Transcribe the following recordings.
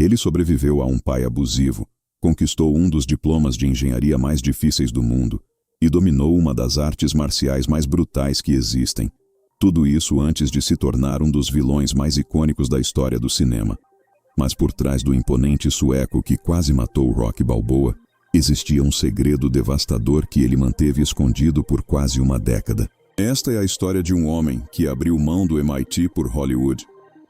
Ele sobreviveu a um pai abusivo, conquistou um dos diplomas de engenharia mais difíceis do mundo e dominou uma das artes marciais mais brutais que existem. Tudo isso antes de se tornar um dos vilões mais icônicos da história do cinema. Mas por trás do imponente sueco que quase matou Rocky Balboa, existia um segredo devastador que ele manteve escondido por quase uma década. Esta é a história de um homem que abriu mão do MIT por Hollywood,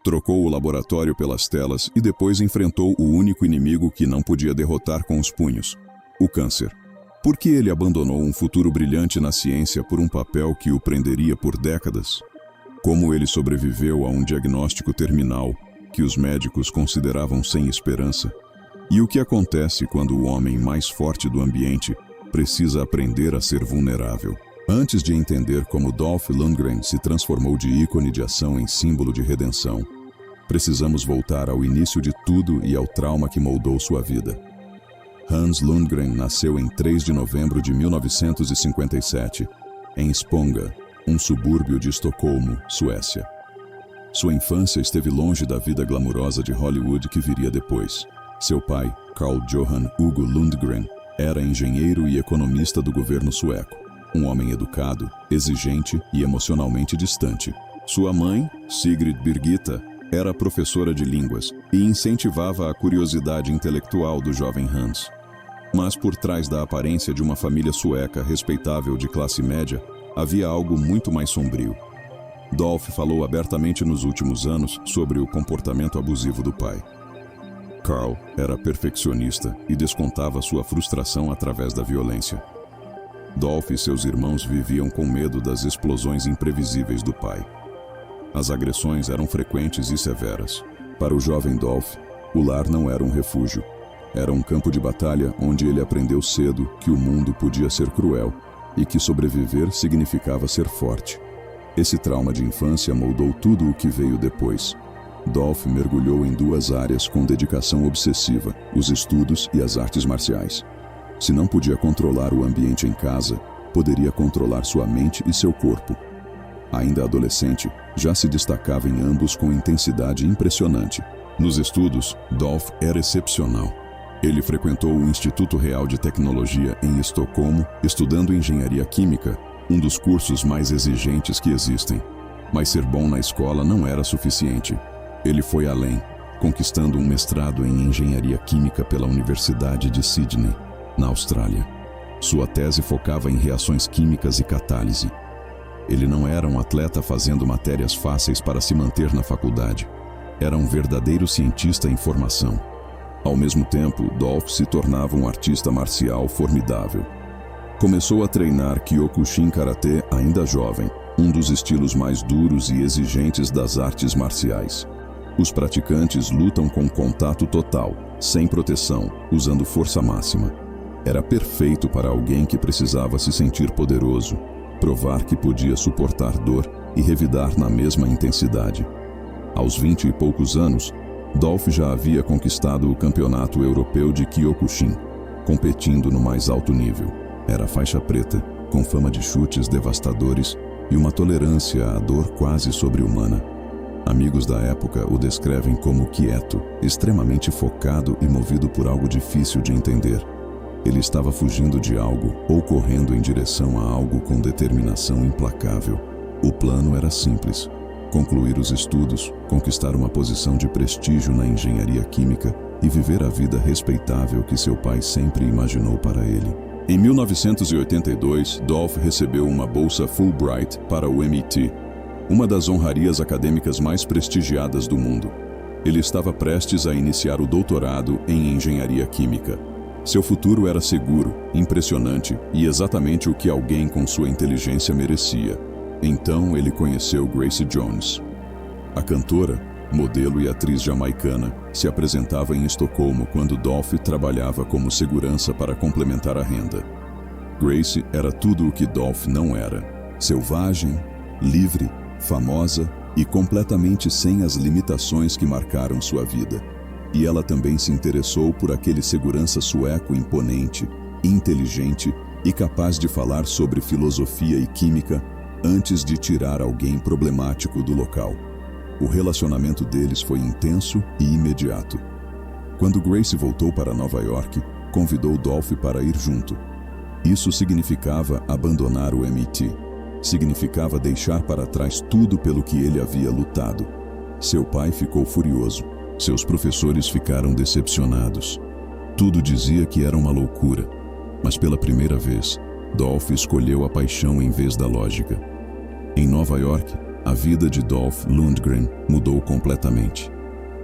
trocou o laboratório pelas telas e depois enfrentou o único inimigo que não podia derrotar com os punhos: o câncer. Por que ele abandonou um futuro brilhante na ciência por um papel que o prenderia por décadas? Como ele sobreviveu a um diagnóstico terminal que os médicos consideravam sem esperança? E o que acontece quando o homem mais forte do ambiente precisa aprender a ser vulnerável? Antes de entender como Dolph Lundgren se transformou de ícone de ação em símbolo de redenção, precisamos voltar ao início de tudo e ao trauma que moldou sua vida. Hans Lundgren nasceu em 3 de novembro de 1957, em Spånga, um subúrbio de Estocolmo, Suécia. Sua infância esteve longe da vida glamurosa de Hollywood que viria depois. Seu pai, Carl Johan Hugo Lundgren, era engenheiro e economista do governo sueco, um homem educado, exigente e emocionalmente distante. Sua mãe, Sigrid Birgitta, era professora de línguas e incentivava a curiosidade intelectual do jovem Hans. Mas por trás da aparência de uma família sueca respeitável de classe média, havia algo muito mais sombrio. Dolph falou abertamente nos últimos anos sobre o comportamento abusivo do pai. Carl era perfeccionista e descontava sua frustração através da violência. Dolph e seus irmãos viviam com medo das explosões imprevisíveis do pai. As agressões eram frequentes e severas. Para o jovem Dolph, o lar não era um refúgio. Era um campo de batalha onde ele aprendeu cedo que o mundo podia ser cruel e que sobreviver significava ser forte. Esse trauma de infância moldou tudo o que veio depois. Dolph mergulhou em duas áreas com dedicação obsessiva: os estudos e as artes marciais. Se não podia controlar o ambiente em casa, poderia controlar sua mente e seu corpo. Ainda adolescente, já se destacava em ambos com intensidade impressionante. Nos estudos, Dolph era excepcional. Ele frequentou o Instituto Real de Tecnologia em Estocolmo, estudando engenharia química, um dos cursos mais exigentes que existem. Mas ser bom na escola não era suficiente. Ele foi além, conquistando um mestrado em engenharia química pela Universidade de Sydney, na Austrália. Sua tese focava em reações químicas e catálise. Ele não era um atleta fazendo matérias fáceis para se manter na faculdade. Era um verdadeiro cientista em formação. Ao mesmo tempo, Dolph se tornava um artista marcial formidável. Começou a treinar Kyokushin Karatê ainda jovem, um dos estilos mais duros e exigentes das artes marciais. Os praticantes lutam com contato total, sem proteção, usando força máxima. Era perfeito para alguém que precisava se sentir poderoso, provar que podia suportar dor e revidar na mesma intensidade. Aos 20 e poucos anos, Dolph já havia conquistado o campeonato europeu de Kyokushin, competindo no mais alto nível. Era faixa preta, com fama de chutes devastadores e uma tolerância à dor quase sobre-humana. Amigos da época o descrevem como quieto, extremamente focado e movido por algo difícil de entender. Ele estava fugindo de algo ou correndo em direção a algo com determinação implacável. O plano era simples: concluir os estudos, conquistar uma posição de prestígio na engenharia química e viver a vida respeitável que seu pai sempre imaginou para ele. Em 1982, Dolph recebeu uma bolsa Fulbright para o MIT, uma das honrarias acadêmicas mais prestigiadas do mundo. Ele estava prestes a iniciar o doutorado em engenharia química. Seu futuro era seguro, impressionante e exatamente o que alguém com sua inteligência merecia. Então ele conheceu Grace Jones. A cantora, modelo e atriz jamaicana, se apresentava em Estocolmo quando Dolph trabalhava como segurança para complementar a renda. Grace era tudo o que Dolph não era: selvagem, livre, famosa e completamente sem as limitações que marcaram sua vida. E ela também se interessou por aquele segurança sueco imponente, inteligente e capaz de falar sobre filosofia e química antes de tirar alguém problemático do local. O relacionamento deles foi intenso e imediato. Quando Gracie voltou para Nova York, convidou Dolph para ir junto. Isso significava abandonar o MIT. Significava deixar para trás tudo pelo que ele havia lutado. Seu pai ficou furioso. Seus professores ficaram decepcionados. Tudo dizia que era uma loucura. Mas pela primeira vez, Dolph escolheu a paixão em vez da lógica. Em Nova York, a vida de Dolph Lundgren mudou completamente.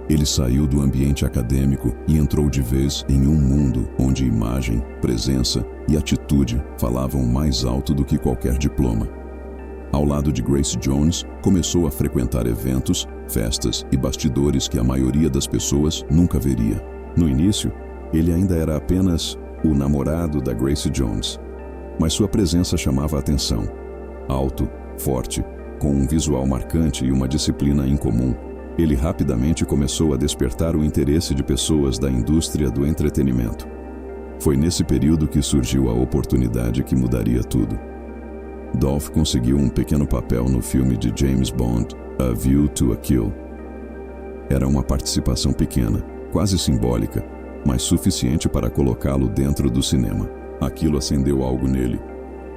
Ele saiu do ambiente acadêmico e entrou de vez em um mundo onde imagem, presença e atitude falavam mais alto do que qualquer diploma. Ao lado de Grace Jones, começou a frequentar eventos, festas e bastidores que a maioria das pessoas nunca veria. No início, ele ainda era apenas o namorado da Grace Jones, mas sua presença chamava a atenção. Alto, forte, com um visual marcante e uma disciplina incomum, ele rapidamente começou a despertar o interesse de pessoas da indústria do entretenimento. Foi nesse período que surgiu a oportunidade que mudaria tudo. Dolph conseguiu um pequeno papel no filme de James Bond, A View to a Kill. Era uma participação pequena, quase simbólica, mas suficiente para colocá-lo dentro do cinema. Aquilo acendeu algo nele.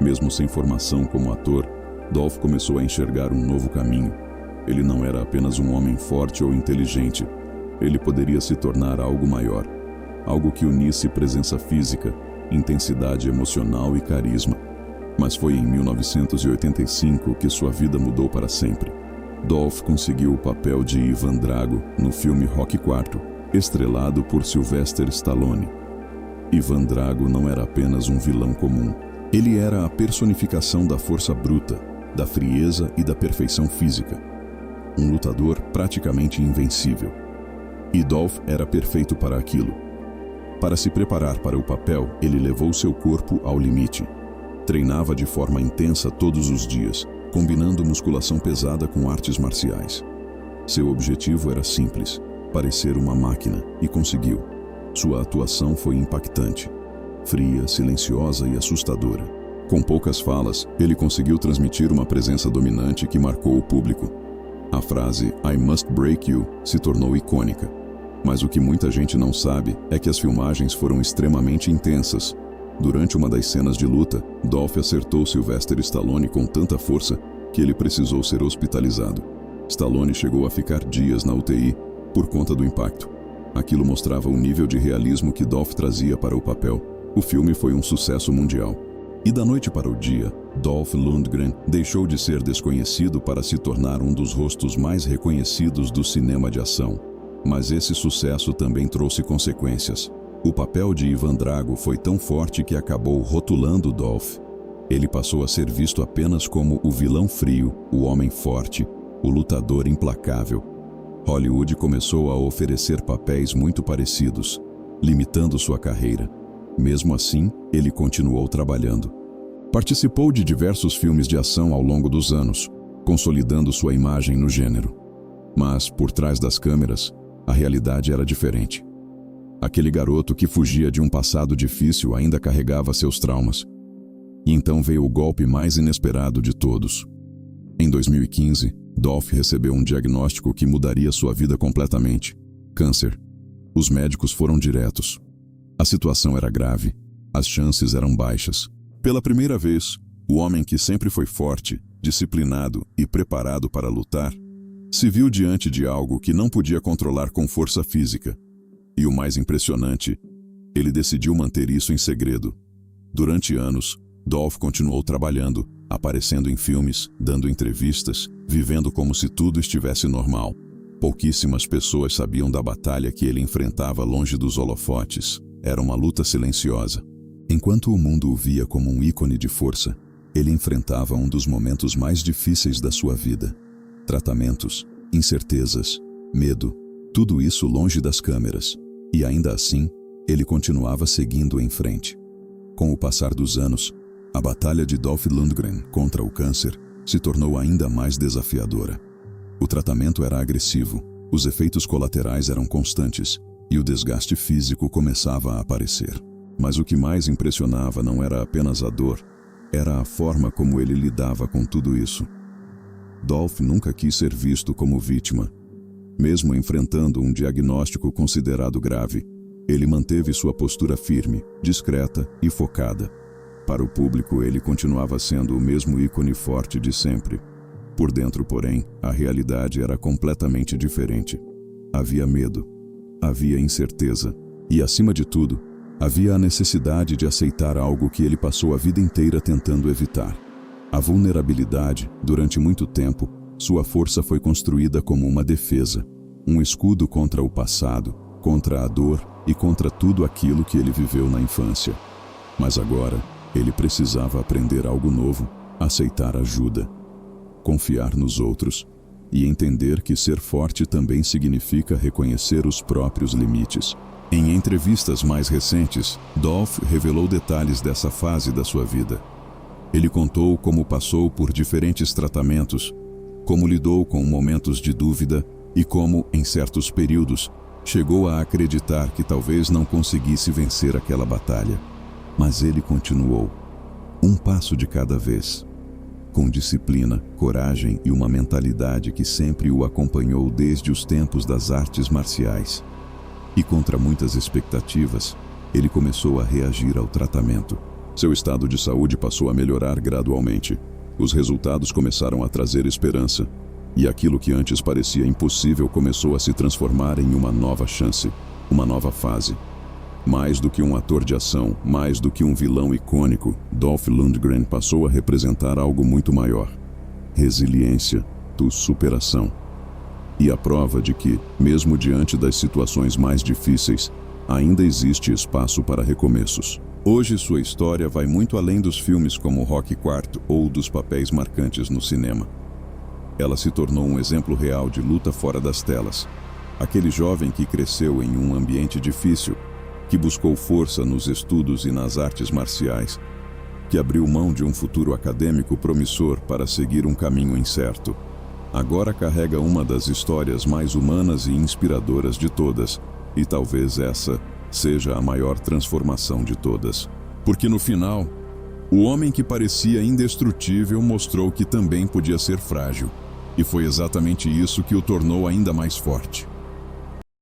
Mesmo sem formação como ator, Dolph começou a enxergar um novo caminho. Ele não era apenas um homem forte ou inteligente. Ele poderia se tornar algo maior. Algo que unisse presença física, intensidade emocional e carisma. Mas foi em 1985 que sua vida mudou para sempre. Dolph conseguiu o papel de Ivan Drago no filme Rocky IV, estrelado por Sylvester Stallone. Ivan Drago não era apenas um vilão comum. Ele era a personificação da força bruta, da frieza e da perfeição física. Um lutador praticamente invencível. E Dolph era perfeito para aquilo. Para se preparar para o papel, ele levou seu corpo ao limite. Treinava de forma intensa todos os dias, combinando musculação pesada com artes marciais. Seu objetivo era simples: parecer uma máquina, e conseguiu. Sua atuação foi impactante, fria, silenciosa e assustadora. Com poucas falas, ele conseguiu transmitir uma presença dominante que marcou o público. A frase "I must break you" se tornou icônica. Mas o que muita gente não sabe é que as filmagens foram extremamente intensas. Durante uma das cenas de luta, Dolph acertou Sylvester Stallone com tanta força que ele precisou ser hospitalizado. Stallone chegou a ficar dias na UTI por conta do impacto. Aquilo mostrava o nível de realismo que Dolph trazia para o papel. O filme foi um sucesso mundial. E da noite para o dia, Dolph Lundgren deixou de ser desconhecido para se tornar um dos rostos mais reconhecidos do cinema de ação. Mas esse sucesso também trouxe consequências. O papel de Ivan Drago foi tão forte que acabou rotulando Dolph. Ele passou a ser visto apenas como o vilão frio, o homem forte, o lutador implacável. Hollywood começou a oferecer papéis muito parecidos, limitando sua carreira. Mesmo assim, ele continuou trabalhando. Participou de diversos filmes de ação ao longo dos anos, consolidando sua imagem no gênero. Mas, por trás das câmeras, a realidade era diferente. Aquele garoto que fugia de um passado difícil ainda carregava seus traumas. E então veio o golpe mais inesperado de todos. Em 2015, Dolph recebeu um diagnóstico que mudaria sua vida completamente: câncer. Os médicos foram diretos. A situação era grave, as chances eram baixas. Pela primeira vez, o homem que sempre foi forte, disciplinado e preparado para lutar, se viu diante de algo que não podia controlar com força física. E o mais impressionante, ele decidiu manter isso em segredo. Durante anos, Dolph continuou trabalhando, aparecendo em filmes, dando entrevistas, vivendo como se tudo estivesse normal. Pouquíssimas pessoas sabiam da batalha que ele enfrentava longe dos holofotes. Era uma luta silenciosa. Enquanto o mundo o via como um ícone de força, ele enfrentava um dos momentos mais difíceis da sua vida. Tratamentos, incertezas, medo, tudo isso longe das câmeras. E ainda assim, ele continuava seguindo em frente. Com o passar dos anos, a batalha de Dolph Lundgren contra o câncer se tornou ainda mais desafiadora. O tratamento era agressivo, os efeitos colaterais eram constantes e o desgaste físico começava a aparecer. Mas o que mais impressionava não era apenas a dor, era a forma como ele lidava com tudo isso. Dolph nunca quis ser visto como vítima. Mesmo enfrentando um diagnóstico considerado grave, ele manteve sua postura firme, discreta e focada. Para o público, ele continuava sendo o mesmo ícone forte de sempre. Por dentro, porém, a realidade era completamente diferente. Havia medo, havia incerteza e, acima de tudo, havia a necessidade de aceitar algo que ele passou a vida inteira tentando evitar. A vulnerabilidade, durante muito tempo, sua força foi construída como uma defesa, um escudo contra o passado, contra a dor e contra tudo aquilo que ele viveu na infância. Mas agora, ele precisava aprender algo novo, aceitar ajuda, confiar nos outros e entender que ser forte também significa reconhecer os próprios limites. Em entrevistas mais recentes, Dolph revelou detalhes dessa fase da sua vida. Ele contou como passou por diferentes tratamentos, como lidou com momentos de dúvida e como, em certos períodos, chegou a acreditar que talvez não conseguisse vencer aquela batalha. Mas ele continuou, um passo de cada vez, com disciplina, coragem e uma mentalidade que sempre o acompanhou desde os tempos das artes marciais. E contra muitas expectativas, ele começou a reagir ao tratamento. Seu estado de saúde passou a melhorar gradualmente. Os resultados começaram a trazer esperança, e aquilo que antes parecia impossível começou a se transformar em uma nova chance, uma nova fase. Mais do que um ator de ação, mais do que um vilão icônico, Dolph Lundgren passou a representar algo muito maior: resiliência, superação. E a prova de que, mesmo diante das situações mais difíceis, ainda existe espaço para recomeços. Hoje sua história vai muito além dos filmes como Rocky IV ou dos papéis marcantes no cinema. Ela se tornou um exemplo real de luta fora das telas. Aquele jovem que cresceu em um ambiente difícil, que buscou força nos estudos e nas artes marciais, que abriu mão de um futuro acadêmico promissor para seguir um caminho incerto. Agora carrega uma das histórias mais humanas e inspiradoras de todas, e talvez essa seja a maior transformação de todas. Porque no final, o homem que parecia indestrutível mostrou que também podia ser frágil, e foi exatamente isso que o tornou ainda mais forte.